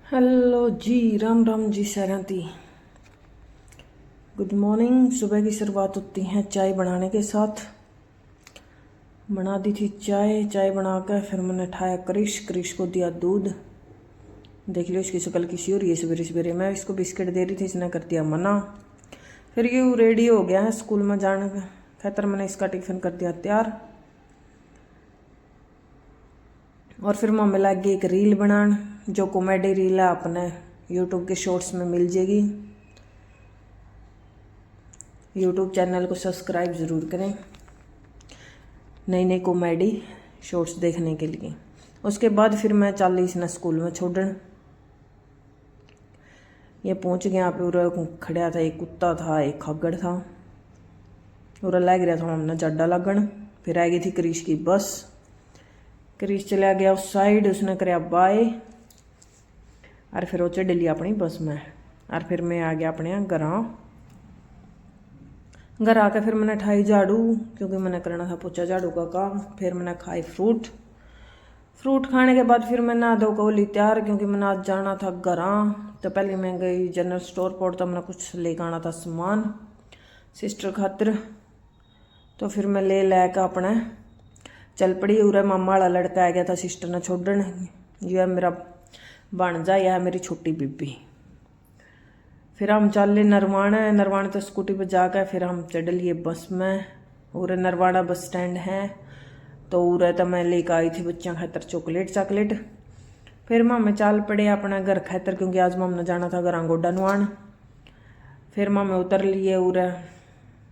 Hello ji, Ram Ram ji सैराती। Good morning. सुबह की शुरुआत होती है चाय बनाने के साथ। बना दी थी चाय बनाकर फिर मैंने ठाया क्रिश को दिया दूध। देख लो इसकी शक्ल किसी हो रही है सवेरे सवेरे। मैं इसको बिस्किट दे रही थी, इसने कर दिया मना। फिर ये रेडी हो गया है स्कूल में जाने का खातर मैंने इसका टिफिन कर दिया तैयार। और फिर मम्मी लग गई एक रील बनान, जो कॉमेडी रील है अपने यूट्यूब के शॉर्ट्स में मिल जाएगी। यूट्यूब चैनल को सब्सक्राइब ज़रूर करें नई नई कॉमेडी शॉर्ट्स देखने के लिए। उसके बाद फिर मैं चल रही इसने स्कूल में छोड़न। ये पहुंच गया पे उरा खड़ा था, एक कुत्ता था एक खग्गड़ था। उरा लग रहा था हमने जड्डा लगन। फिर आ गई थी क्रिश की बस। क्रिश चला गया उस साइड, उसने कराया बाय और फिर वो चढ़ लिया अपनी बस में। और फिर मैं आ गया अपने घर आकर फिर मैंने ठाई झाड़ू, क्योंकि मैंने करना था पोछा झाड़ू का काम। फिर मैंने खाई फ्रूट खाने के बाद फिर मैं नहा धो को ली तैयार, क्योंकि मैंने आज जाना था घर। तो पहले मैं गई जनरल स्टोर पर, तो मैंने कुछ लेकर आना था सामान सिस्टर खातिर। तो फिर मैं ले कर अपने चल पड़ी। उरे मामा वाला लड़का आ गया था सिस्टर ने छोड़न। यह मेरा भांजा, यह है मेरी छोटी बीबी। फिर हम चल नरवाणे तो स्कूटी पर जाकर फिर हम चढ़ लिए बस में। उरे नरवाड़ा बस स्टैंड है, तो उरे तो मैं लेकर आई थी बच्चों खातर चॉकलेट। फिर मामे चल पड़े अपना घर खातर, क्योंकि आज माम ने जाना था घर गोडा नुआन। फिर मामे उतर लिए उरे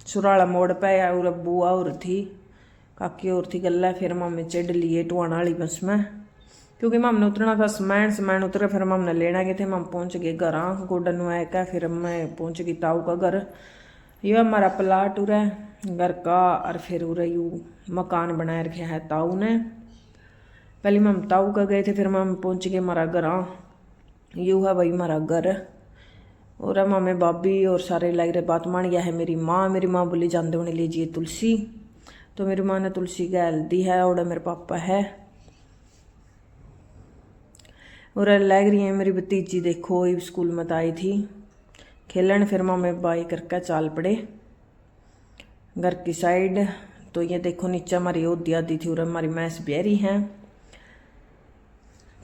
सुराला मोड़ पे। उरे बुआ और थी, काकी और थी गल्ला। फिर मामे चढ़ लिए टुआना वाली बस में, क्योंकि मम ने उतरना था समान उतरे। फिर मम ने लेना गए थे। मम पहुंच गए घर गोडन नुआ का। फिर मैं पहुंच गई ताऊ का घर। ये हमारा प्लाट उरा घर का, और फिर उरा यू मकान बनाए रखे है ताऊ ने। पहले मम ताऊ का गए थे, फिर मम पहुंच गए हमारा घर। यू है भाई हमारा घर। और मामे भाभी और सारे लग रहे बात मान गया है। मेरी माँ बोली जानते होने लीजिए तुलसी। तो मेरी माँ ने तुलसी गैल दी है। और मेरे पापा है और लग रही है मेरी भतीजी। देखो ये स्कूल में आई थी खेलन। फिर मामे बाई करके चाल पड़े घर की साइड। तो ये देखो नीचे हमारी ओदी आदि थी और हमारी मैंस ब्यारी है।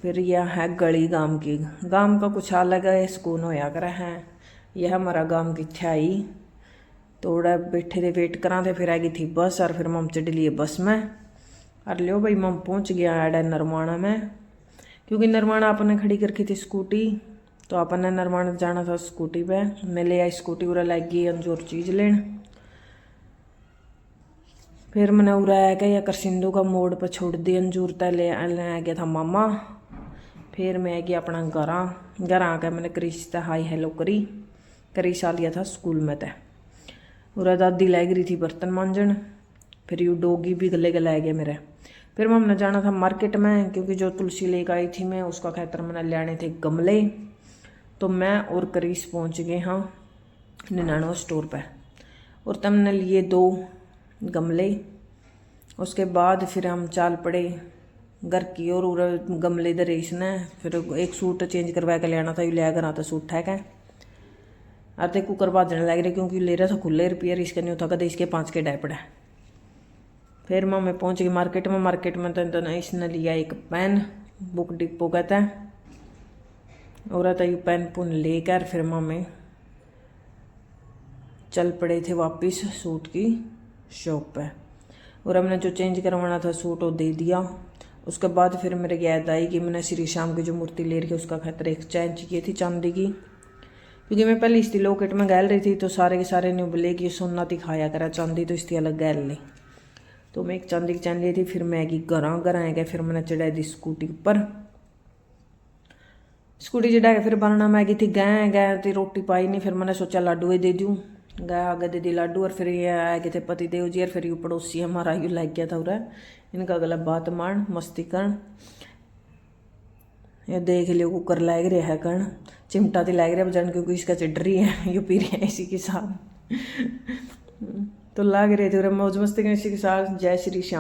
फिर यह है गली गांव का कुछ अलग है, सुकून होया कर है। यह हमारा गांव की थ्याई। थोड़ा बैठे थे वेट करा थे। फिर आ गई थी बस, और फिर मम चढ़ लिए बस में। और लियो भाई मम पहुंच गया एडा नरवाणा में, क्योंकि नरवाणा अपने खड़ी करके थी स्कूटी। तो अपने नरवाणा जाना था स्कूटी पे। मैं ले आई स्कूटी, उरा लग गई अंजोर चीज लेन। फिर मैंने उरा आ गया या करसिंदू का मोड़ पर छोड़ दी अंजूर तय ले आ गया था मामा। फिर मैं आ गया अपना घर आकर मैंने क्रिश से हाई हेलो करी। क्रिश आ लिया था स्कूल में तय। उरा दादी लग रही थी बर्तन मांजन। फिर यू डोगी भी गले गला आ गया मेरे। फिर हमने जाना था मार्केट में, क्योंकि जो तुलसी लेकर आई थी मैं उसका खातर मैंने लेने थे गमले। तो मैं और क्रिश पहुंच गए हाँ 99 स्टोर पे, और तब मैंने लिए 2 गमले। उसके बाद फिर हम चाल पड़े घर की और गमले दे रईस ने। फिर एक सूट चेंज करवा के लेना था, लिया कर आता सूट है क्या। आते कुकर बाजने लग रहे, क्योंकि ले रहा था खुले रिपेयर, इसके नहीं होता कदे इसके 5 के डायपड़ है। फिर मैं पहुंच गई मार्केट में तो इसने लिया एक पेन, बुक डिपो कहता है। और तो ये पेन पुन लेकर फिर मैं चल पड़े थे वापस सूट की शॉप पे। और हमने जो चेंज करवाना था सूट वो दे दिया। उसके बाद फिर मेरे याद आई कि मैंने श्री श्याम की जो मूर्ति ले रही है उसका खातर एक चैन चाहिए थी चांदी की, क्योंकि मैं पहले इसकी लॉकेट में गैल रही थी। तो सारे के सारे ने बोले कि सोना दिखाया करा, चांदी तो इसकी अलग गैल ली। तो मैं एक चांदी की चैन ली थी। फिर मैं घर आ गया। फिर मैंने चढ़ाई दी स्कूटी पर। स्कूटी चढ़ा के फिर बनाना मैं गई थी गाय थी रोटी पाई नहीं। फिर मैंने सोचा लाडू ही दे दूँ, गाय आगे दे दी लाडू। और फिर ये आए गए थे पति देव जी। और फिर यू पड़ोसी हमारा यू लग गया था उरा इनका गलत बात मान मस्ती करण। ये देख लियो कुकर लग रहा है कर्ण, चिमटा तो लग रहा है बजान, क्योंकि इसका चिड़ रही है यू पी रही है इसी के साथ। तो लग रहे थे मौज मस्ती इसी के साथ। जय श्री श्याम।